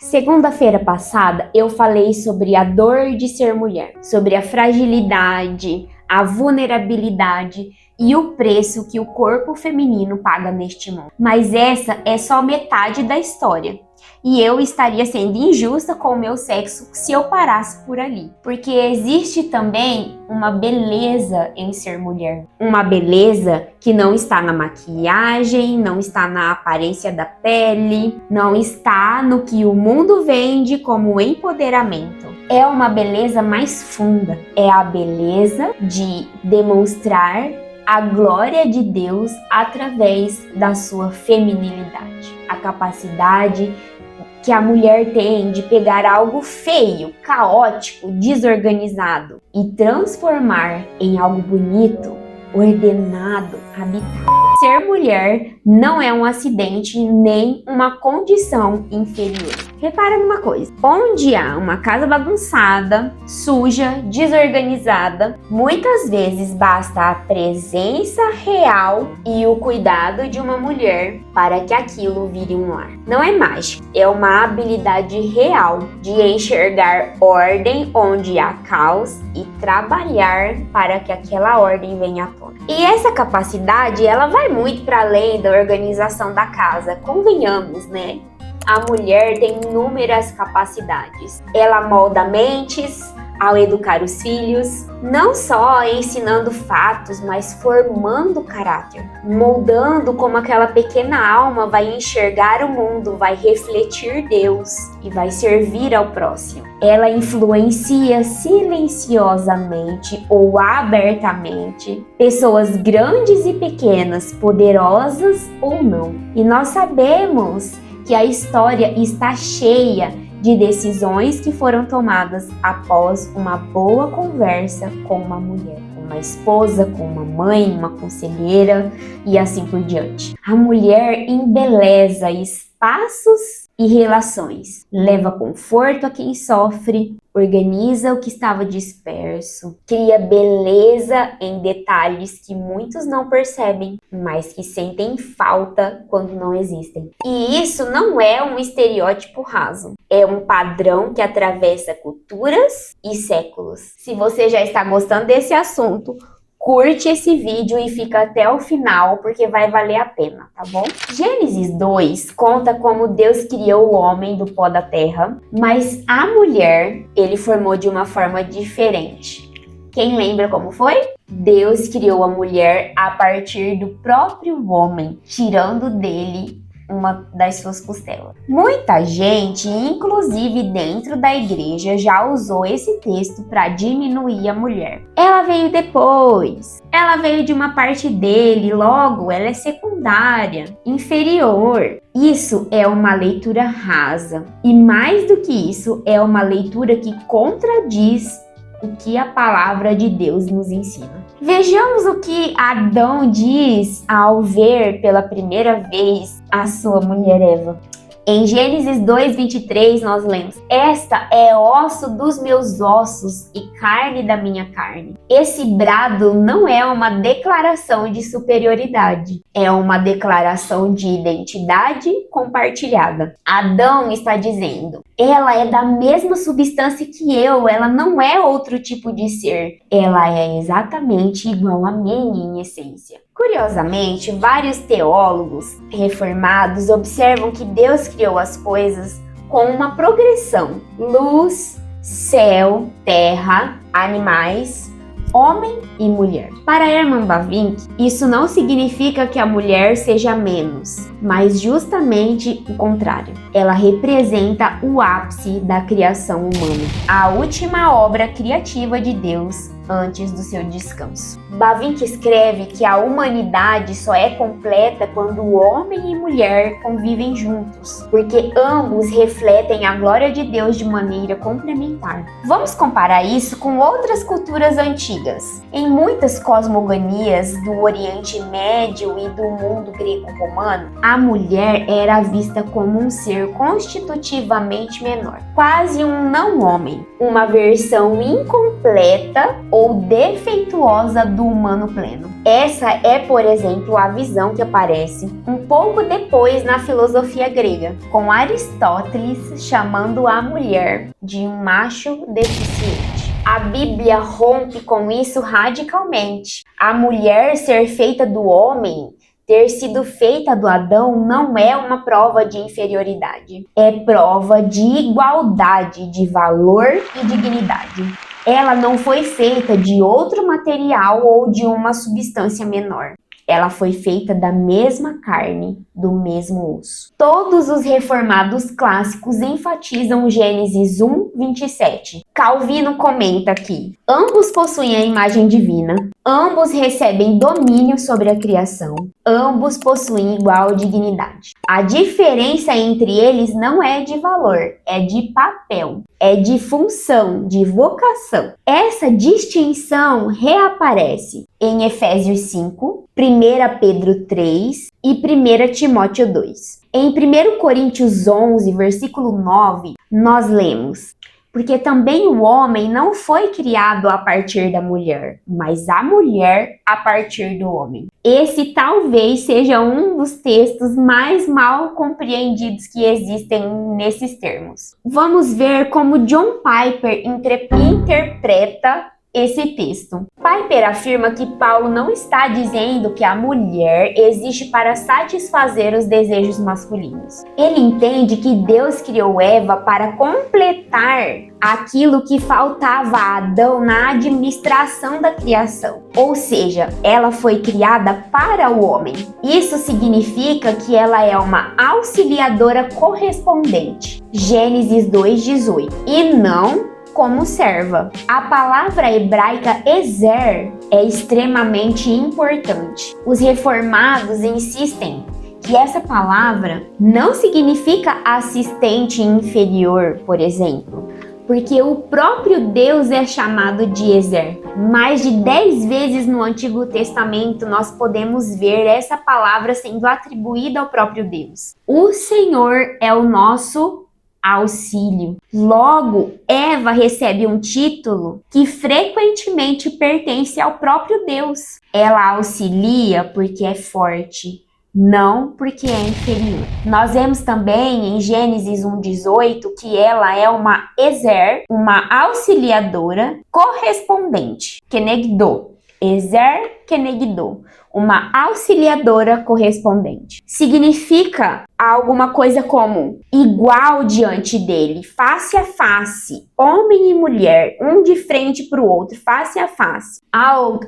Segunda-feira passada eu falei sobre a dor de ser mulher, sobre a fragilidade, a vulnerabilidade e o preço que o corpo feminino paga neste mundo. Mas essa é só metade da história. E eu estaria sendo injusta com o meu sexo se eu parasse por ali. Porque existe também uma beleza em ser mulher. Uma beleza que não está na maquiagem, não está na aparência da pele, não está no que o mundo vende como empoderamento. É uma beleza mais funda. É a beleza de demonstrar a glória de Deus através da sua feminilidade. A capacidade que a mulher tem de pegar algo feio, caótico, desorganizado e transformar em algo bonito, ordenado, habitado. Ser mulher não é um acidente nem uma condição inferior. Repara numa coisa, onde há uma casa bagunçada, suja, desorganizada, muitas vezes basta a presença real e o cuidado de uma mulher para que aquilo vire um lar. Não é mágica, é uma habilidade real de enxergar ordem onde há caos e trabalhar para que aquela ordem venha à tona. E essa capacidade, ela vai muito para além da organização da casa, convenhamos, né? A mulher tem inúmeras capacidades. Ela molda mentes ao educar os filhos, não só ensinando fatos, mas formando caráter, moldando como aquela pequena alma vai enxergar o mundo, vai refletir Deus e vai servir ao próximo. Ela influencia silenciosamente ou abertamente pessoas grandes e pequenas, poderosas ou não. E nós sabemos que a história está cheia de decisões que foram tomadas após uma boa conversa com uma mulher, com uma esposa, com uma mãe, uma conselheira e assim por diante. A mulher embeleza espaços e relações, leva conforto a quem sofre, organiza o que estava disperso, cria beleza em detalhes que muitos não percebem, mas que sentem falta quando não existem. E isso não é um estereótipo raso, é um padrão que atravessa culturas e séculos. Se você já está gostando desse assunto, curte esse vídeo e fica até o final, porque vai valer a pena, tá bom? Gênesis 2 conta como Deus criou o homem do pó da terra, mas a mulher ele formou de uma forma diferente. Quem lembra como foi? Deus criou a mulher a partir do próprio homem, tirando dele uma das suas costelas. Muita gente, inclusive dentro da igreja, já usou esse texto para diminuir a mulher. Ela veio depois, ela veio de uma parte dele, logo ela é secundária, inferior. Isso é uma leitura rasa e mais do que isso, é uma leitura que contradiz o que a palavra de Deus nos ensina. Vejamos o que Adão diz ao ver pela primeira vez a sua mulher Eva. Em Gênesis 2:23 nós lemos: "Esta é osso dos meus ossos e carne da minha carne." Esse brado não é uma declaração de superioridade, é uma declaração de identidade compartilhada. Adão está dizendo: ela é da mesma substância que eu, ela não é outro tipo de ser, ela é exatamente igual a mim em essência. Curiosamente, vários teólogos reformados observam que Deus criou as coisas com uma progressão: luz, céu, terra, animais, homem e mulher. Para Herman Bavinck, isso não significa que a mulher seja menos, mas justamente o contrário. Ela representa o ápice da criação humana, a última obra criativa de Deus antes do seu descanso. Bavinck escreve que a humanidade só é completa quando o homem e mulher convivem juntos, porque ambos refletem a glória de Deus de maneira complementar. Vamos comparar isso com outras culturas antigas. Em muitas cosmogonias do Oriente Médio e do mundo greco-romano, a mulher era vista como um ser constitutivamente menor, quase um não-homem, uma versão incompleta ou defeituosa do humano pleno. Essa é, por exemplo, a visão que aparece um pouco depois na filosofia grega, com Aristóteles chamando a mulher de um macho deficiente. A Bíblia rompe com isso radicalmente. A mulher ser feita do homem, ter sido feita do Adão, não é uma prova de inferioridade. É prova de igualdade, de valor e dignidade. Ela não foi feita de outro material ou de uma substância menor. Ela foi feita da mesma carne, do mesmo osso. Todos os reformados clássicos enfatizam Gênesis 1:27. Calvino comenta que ambos possuem a imagem divina, ambos recebem domínio sobre a criação, ambos possuem igual dignidade. A diferença entre eles não é de valor, é de papel, é de função, de vocação. Essa distinção reaparece em Efésios 5, 1 Pedro 3 e 1 Timóteo 2. Em 1 Coríntios 11, versículo 9, nós lemos: porque também o homem não foi criado a partir da mulher, mas a mulher a partir do homem. Esse talvez seja um dos textos mais mal compreendidos que existem nesses termos. Vamos ver como John Piper interpreta esse texto. Piper afirma que Paulo não está dizendo que a mulher existe para satisfazer os desejos masculinos. Ele entende que Deus criou Eva para completar aquilo que faltava a Adão na administração da criação. Ou seja, ela foi criada para o homem. Isso significa que ela é uma auxiliadora correspondente. Gênesis 2:18. E não como serva. A palavra hebraica ezer é extremamente importante. Os reformados insistem que essa palavra não significa assistente inferior, por exemplo, porque o próprio Deus é chamado de ezer. Mais de 10 vezes no Antigo Testamento nós podemos ver essa palavra sendo atribuída ao próprio Deus. O Senhor é o nosso auxílio. Logo, Eva recebe um título que frequentemente pertence ao próprio Deus. Ela auxilia porque é forte, não porque é inferior. Nós vemos também em Gênesis 1:18 que ela é uma ezer, uma auxiliadora correspondente, kenegdo. Ezer kenegdo, uma auxiliadora correspondente. Significa alguma coisa como igual diante dele, face a face, homem e mulher, um de frente para o outro, face a face.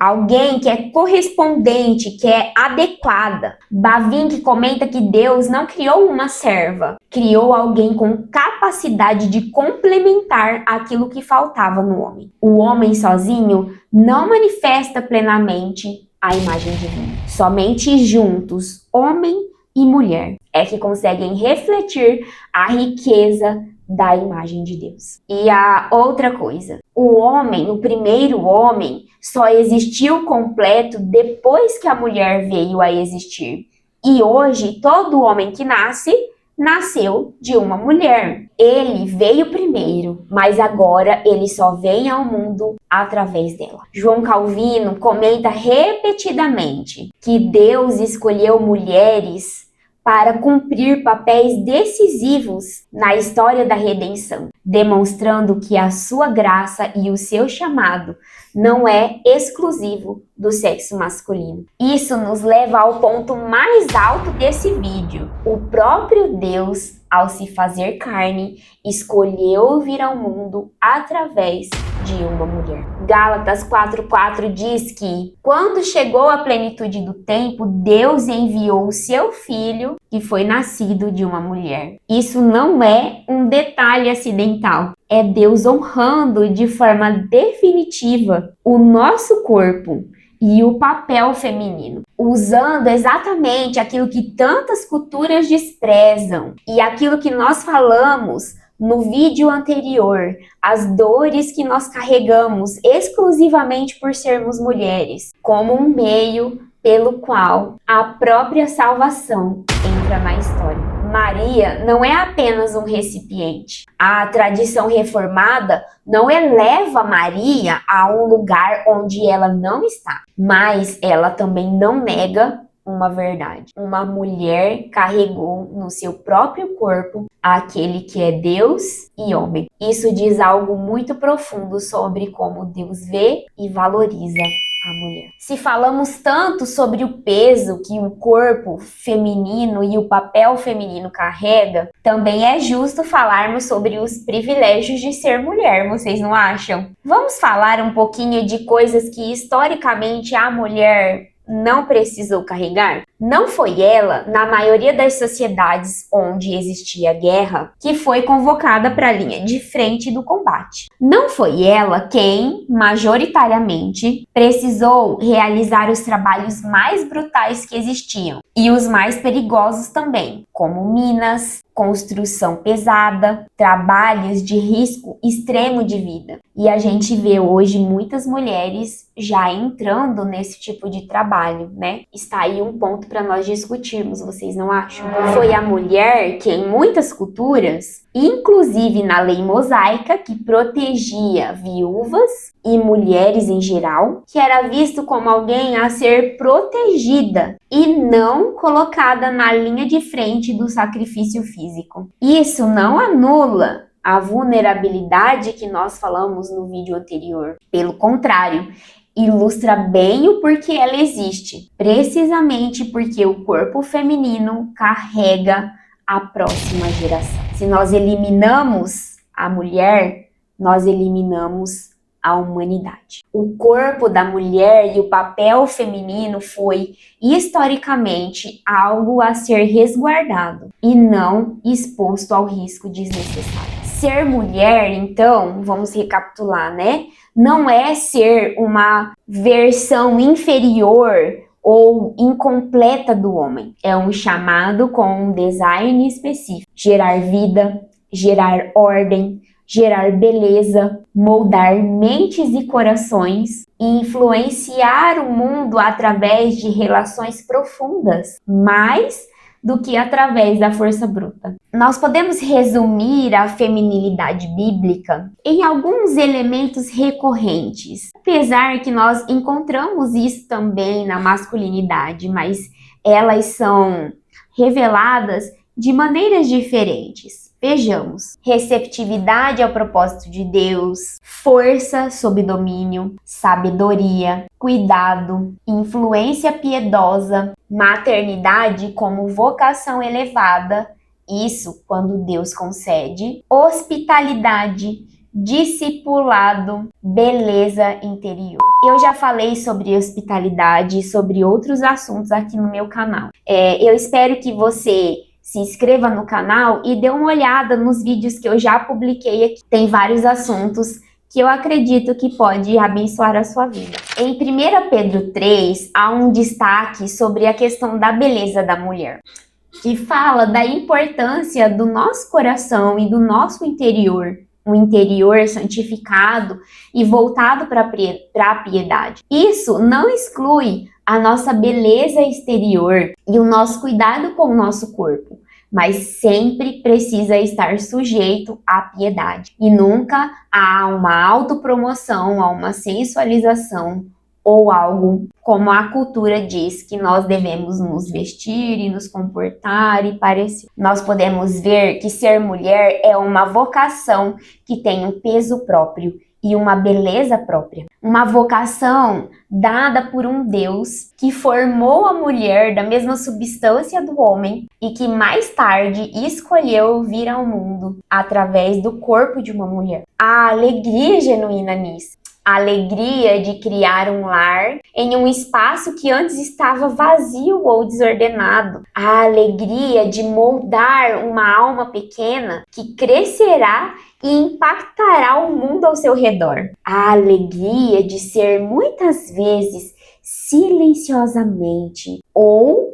Alguém que é correspondente, que é adequada. Bavinck comenta que Deus não criou uma serva, criou alguém com capacidade de complementar aquilo que faltava no homem. O homem sozinho não manifesta plenamente a imagem divina. Somente juntos, homem e mulher, é que conseguem refletir a riqueza da imagem de Deus. E a outra coisa, o homem, o primeiro homem, só existiu completo depois que a mulher veio a existir. E hoje, todo homem que nasceu de uma mulher. Ele veio primeiro, mas agora ele só vem ao mundo através dela. João Calvino comenta repetidamente que Deus escolheu mulheres para cumprir papéis decisivos na história da redenção, demonstrando que a sua graça e o seu chamado não é exclusivo do sexo masculino. Isso nos leva ao ponto mais alto desse vídeo. O próprio Deus, ao se fazer carne, escolheu vir ao mundo através de uma mulher. Gálatas 4:4 diz que quando chegou a plenitude do tempo, Deus enviou o seu filho, que foi nascido de uma mulher. Isso não é um detalhe acidental. É Deus honrando de forma definitiva o nosso corpo e o papel feminino, usando exatamente aquilo que tantas culturas desprezam e aquilo que nós falamos no vídeo anterior, as dores que nós carregamos exclusivamente por sermos mulheres, como um meio pelo qual a própria salvação entra na história. Maria não é apenas um recipiente. A tradição reformada não eleva Maria a um lugar onde ela não está, mas ela também não nega uma verdade. Uma mulher carregou no seu próprio corpo aquele que é Deus e homem. Isso diz algo muito profundo sobre como Deus vê e valoriza a mulher. Se falamos tanto sobre o peso que o corpo feminino e o papel feminino carrega, também é justo falarmos sobre os privilégios de ser mulher, vocês não acham? Vamos falar um pouquinho de coisas que historicamente a mulher não precisou carregar? Não foi ela, na maioria das sociedades onde existia guerra, que foi convocada para a linha de frente do combate. Não foi ela quem, majoritariamente, precisou realizar os trabalhos mais brutais que existiam e os mais perigosos também, como minas, construção pesada, trabalhos de risco extremo de vida. E a gente vê hoje muitas mulheres já entrando nesse tipo de trabalho, né? Está aí um ponto para nós discutirmos, vocês não acham? Foi a mulher que em muitas culturas, inclusive na lei mosaica, que protegia viúvas e mulheres em geral, que era visto como alguém a ser protegida e não colocada na linha de frente do sacrifício físico. Isso não anula a vulnerabilidade que nós falamos no vídeo anterior. Pelo contrário, ilustra bem o porquê ela existe. Precisamente porque o corpo feminino carrega a próxima geração. Se nós eliminamos a mulher, nós eliminamos a humanidade. O corpo da mulher e o papel feminino foi, historicamente, algo a ser resguardado e não exposto ao risco desnecessário. Ser mulher, então, vamos recapitular, né? Não é ser uma versão inferior ou incompleta do homem. É um chamado com um design específico. Gerar vida, gerar ordem, gerar beleza, moldar mentes e corações e influenciar o mundo através de relações profundas, mais do que através da força bruta. Nós podemos resumir a feminilidade bíblica em alguns elementos recorrentes, apesar que nós encontramos isso também na masculinidade, mas elas são reveladas de maneiras diferentes. Vejamos: receptividade ao propósito de Deus, força sob domínio, sabedoria, cuidado, influência piedosa, maternidade como vocação elevada, isso quando Deus concede, hospitalidade, discipulado, beleza interior. Eu já falei sobre hospitalidade e sobre outros assuntos aqui no meu canal. Eu espero que você se inscreva no canal e dê uma olhada nos vídeos que eu já publiquei aqui. Tem vários assuntos que eu acredito que pode abençoar a sua vida. Em 1 Pedro 3, há um destaque sobre a questão da beleza da mulher, que fala da importância do nosso coração e do nosso interior, um interior santificado e voltado para a piedade. Isso não exclui a nossa beleza exterior e o nosso cuidado com o nosso corpo, mas sempre precisa estar sujeito à piedade. E nunca há uma autopromoção, a uma sensualização ou algo como a cultura diz que nós devemos nos vestir e nos comportar e parecer. Nós podemos ver que ser mulher é uma vocação que tem um peso próprio e uma beleza própria. Uma vocação dada por um Deus que formou a mulher da mesma substância do homem e que mais tarde escolheu vir ao mundo através do corpo de uma mulher. Há alegria genuína nisso. A alegria de criar um lar em um espaço que antes estava vazio ou desordenado. A alegria de moldar uma alma pequena que crescerá e impactará o mundo ao seu redor. A alegria de ser muitas vezes silenciosamente ou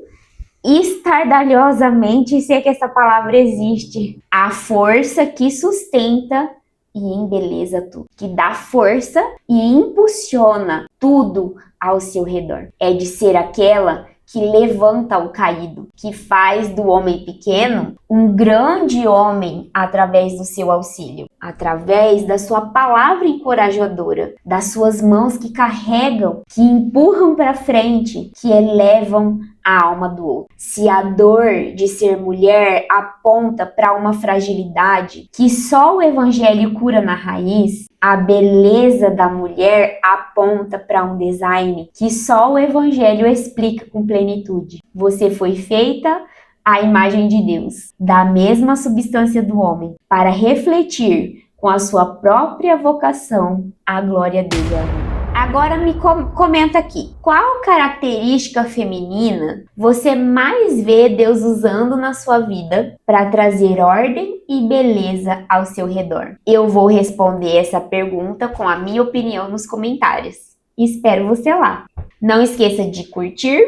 estardalhosamente, se é que essa palavra existe, a força que sustenta e embeleza tudo, que dá força e impulsiona tudo ao seu redor. É de ser aquela que levanta o caído, que faz do homem pequeno um grande homem através do seu auxílio, através da sua palavra encorajadora, das suas mãos que carregam, que empurram para frente, que elevam a alma do outro. Se a dor de ser mulher aponta para uma fragilidade que só o evangelho cura na raiz, a beleza da mulher aponta para um design que só o evangelho explica com plenitude. Você foi feita à imagem de Deus, da mesma substância do homem, para refletir com a sua própria vocação a glória dele. Agora me comenta aqui, qual característica feminina você mais vê Deus usando na sua vida para trazer ordem e beleza ao seu redor? Eu vou responder essa pergunta com a minha opinião nos comentários. Espero você lá. Não esqueça de curtir,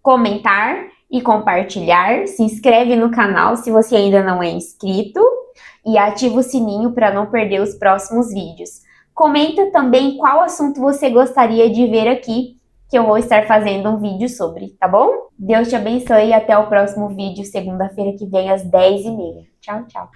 comentar e compartilhar. Se inscreve no canal se você ainda não é inscrito e ativa o sininho para não perder os próximos vídeos. Comenta também qual assunto você gostaria de ver aqui, que eu vou estar fazendo um vídeo sobre, tá bom? Deus te abençoe e até o próximo vídeo, segunda-feira que vem, às 10h30. Tchau, tchau!